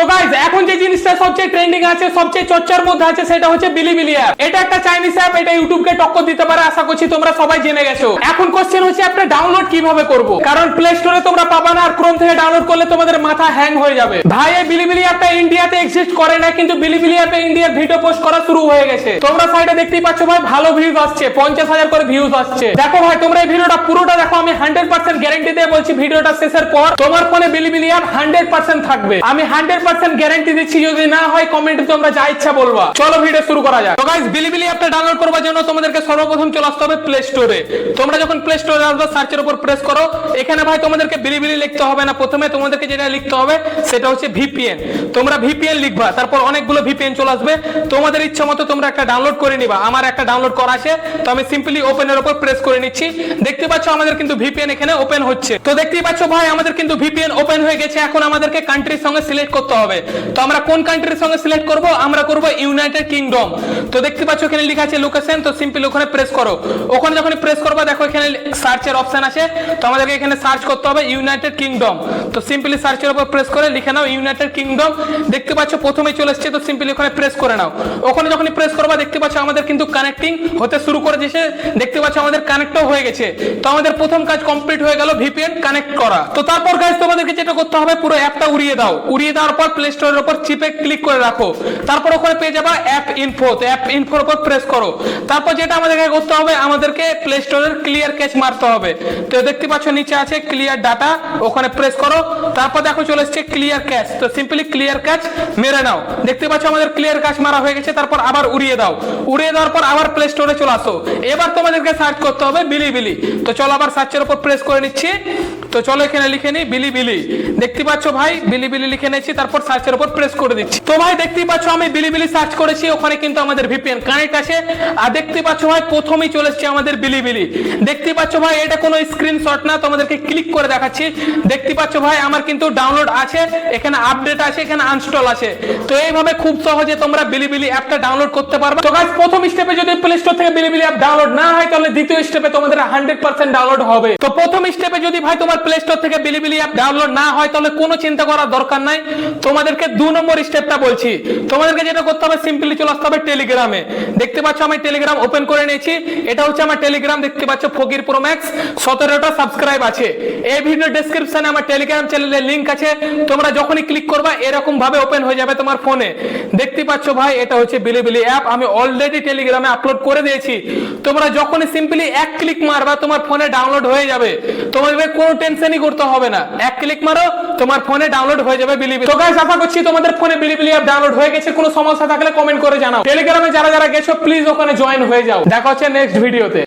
তো গাইস এখন যে জিনিসটা সবচেয়ে ট্রেন্ডিং আছে, সবচেয়ে চর্চার মধ্যে আছে, সেটা হচ্ছে বিলিবিলি অ্যাপ। এটা একটা চাইনিজ অ্যাপ, এটা ইউটিউবকে টক্কর দিতে পারে, আশা করছি তোমরা সবাই জেনে গেছো। এখন কোশ্চেন হচ্ছে অ্যাপটা ডাউনলোড কিভাবে করব, কারণ প্লে স্টোরে তোমরা পাবা না, আর ক্রোম থেকে ডাউনলোড করলে তোমাদের মাথা হ্যাং হয়ে যাবে। ভাই এই বিলিবিলি অ্যাপটা ইন্ডিয়াতে এক্সিস্ট করে না, কিন্তু বিলিবিলি অ্যাপে ইন্ডিয়ার ভিডিও পোস্ট করা শুরু হয়ে গেছে। তোমরা সাইডে দেখতেই পাচ্ছ ভাই, ভালো ভিউজ আসছে, 50,000 করে ভিউজ আসছে। দেখো ভাই তোমরা এই ভিডিওটা পুরোটা দেখো, আমি 100% গ্যারান্টি দিয়ে বলছি, ভিডিওটা শেষের পর তোমার ফোনে বিলিবিলি অ্যাপ 100% থাকবে। আমি 100% গ্যারান্টি দিচ্ছি, যদি না হয় কমেন্টে তোমরা যা ইচ্ছা বলবা। চলো ভিডিও শুরু করা যাক। তো গাইস বিলিবিলি অ্যাপটা ডাউনলোড করবার জন্য তোমাদেরকে সর্বপ্রথম চলে আসতে হবে প্লে স্টোরে। তোমরা যখন প্লে স্টোরে আসবে, সার্চের উপর প্রেস করো। এখানে ভাই তোমাদেরকে বিলিবিলি লিখতে হবে না, প্রথমে তোমাদেরকে যেটা লিখতে হবে সেটা হচ্ছে ভিপিএন। তোমরা ভিপিএন লিখবা, তারপর অনেকগুলো ভিপিএন চলে আসবে, তোমাদের ইচ্ছা মতো তোমরা একটা ডাউনলোড করে নিবা। আমার একটা ডাউনলোড করা আছে, তো আমি সিম্পলি ওপেনের উপর প্রেস করে নিচ্ছি। দেখতে পাচ্ছ আমাদের কিন্তু ভিপিএন এখানে ওপেন হচ্ছে। তো দেখতেই পাচ্ছ ভাই আমাদের কিন্তু ভিপিএন ওপেন হয়ে গেছে। এখন আমাদেরকে কান্ট্রির সঙ্গে সিলেক্ট করতে হবে। তো আমরা কোন কান্ট্রির সঙ্গে সিলেক্ট করব? আমরা করব ইউনাইটেড কিংডম। তো দেখতে পাচ্ছ এখানে লেখা আছে লোকেশন, তো সিম্পলি ওখানে প্রেস করো। ওখানে যখন প্রেস করবা, দেখো এখানে সার্চের অপশন আছে, তো আমাদেরকে এখানে সার্চ করতে হবে ইউনাইটেড কিংডম। তো সিম্পলি সার্চের উপর প্রেস করে লিখে নাও ইউনাইটেড কিংডম। দেখতে পাচ্ছ প্রথমেই চলে এসেছে, তো সিম্পলি ওখানে প্রেস করে নাও। ওখানে যখন প্রেস করবা, দেখতে পাচ্ছ আমাদের কিন্তু কানেক্টিং হতে শুরু করে দিয়েছে। দেখতে পাচ্ছ আমাদের কানেক্টও হয়ে গেছে। তো আমাদের প্রথম কাজ কমপ্লিট হয়ে গেল, ভিপিএন কানেক্ট করা। তো তারপর গাইস তোমাদেরকে যেটা করতে হবে, পুরো অ্যাপটা উড়িয়ে দাও। উড়িয়ে দেওয়ার পর প্লে স্টোরের উপর চিপে ক্লিক করে রাখো। তারপর ওখানে পেয়ে যাবা অ্যাপ ইনফো। তো অ্যাপ ইনফোর উপর প্রেস করো। তারপর যেটা আমাদেরকে করতে হবে, আমাদেরকে প্লে স্টোরের ক্লিয়ার ক্যাচ মারতে হবে। তো দেখতে পাচ্ছ নিচে আছে ক্লিয়ার ডাটা, ওখানে প্রেস করো। তারপর দেখো চলে এসেছে ক্লিয়ার ক্যাচ, তো সিম্পলি ক্লিয়ার ক্যাচ মেরে নাও। দেখতে পাচ্ছ আমাদের ক্লিয়ার ক্যাচ মারা হয়ে গেছে। তারপর আবার উড়িয়ে দাও। উড়িয়ে দেওয়ার পর আবার প্লে স্টোরে চলে আসো। এবার তোমাদেরকে সার্চ করতে হবে বিলিবিলি। তো চলো আবার সার্চের উপর প্রেস করে নিচ্ছি। তো চলো এখানে লিখে নি বিলিবিলি। দেখতে পাচ্ছ ভাই বিলিবিলি লিখে নিয়েছি, তারপর সার্চের উপর প্রেস করে দিচ্ছি। তো ভাই দেখতেই পাচ্ছ আমি বিলিবিলি সার্চ করেছি, ওখানে কিন্তু আমাদের ভিপিএন কানেক্ট আছে। আর দেখতে পাচ্ছ ভাই প্রথমেই চলে এসেছে আমাদের বিলিবিলি। দেখতে পাচ্ছ ভাই এটা কোনো স্ক্রিনশট না, তোমাদেরকে ক্লিক করে দেখাচ্ছি। দেখতে পাচ্ছ ভাই আমার কিন্তু ডাউনলোড আছে, এখানে আপডেট আছে, এখানে আনস্টল আছে। তো এইভাবে খুব সহজে তোমরা বিলিবিলি অ্যাপটা ডাউনলোড করতে পারবে। তো গাইস প্রথম স্টেপে যদি প্লে স্টোর থেকে বিলিবিলি অ্যাপ ডাউনলোড না হয়, তাহলে দ্বিতীয় স্টেপে তোমাদের 100% ডাউনলোড হবে। তো প্রথম স্টেপে যদি ভাই তোমার প্লে স্টোর থেকে বিলিবিলি অ্যাপ ডাউনলোড না হয়, তাহলে কোনো চিন্তা করার দরকার নাই। তোমাদেরকে 2 নম্বর স্টেপটা বলছি। তোমাদেরকে যেটা করতে হবে, সিম্পলি চলে আসতে হবে টেলিগ্রামে। দেখতে পাচ্ছ আমি টেলিগ্রাম ওপেন করে নিয়েছি। এটা হচ্ছে আমার টেলিগ্রাম। দেখতে পাচ্ছ ফকির প্রো ম্যাক্স 17টা সাবস্ক্রাইব আছে। এই ভিডিও ডেসক্রিপশনে আমার টেলিগ্রাম চ্যানেলের লিংক আছে। তোমরা যখনই ক্লিক করবা এরকম ভাবে ওপেন হয়ে যাবে তোমার ফোনে। দেখতে পাচ্ছ ভাই এটা হচ্ছে বিলিবিলি অ্যাপ, আমি অলরেডি টেলিগ্রামে আপলোড করে দিয়েছি। তোমরা যখনই সিম্পলি এক ক্লিক মারবা, তোমার ফোনে ডাউনলোড হয়ে যাবে। তোমাদের কোনো টেনশনই করতে হবে না, এক ক্লিক মারো তোমার ফোনে ডাউনলোড হয়ে যাবে বিলিবিলি। তো গাইস আশা করছি তোমাদের ফোনে বিলিবিলি অ্যাপ ডাউনলোড হয়ে গেছে। কোনো সমস্যা থাকলে কমেন্ট করে জানাও। টেলিগ্রামে যারা যারা গেছো প্লিজ ওখানে জয়েন হয়ে যাও। দেখা হচ্ছে নেক্সট ভিডিওতে।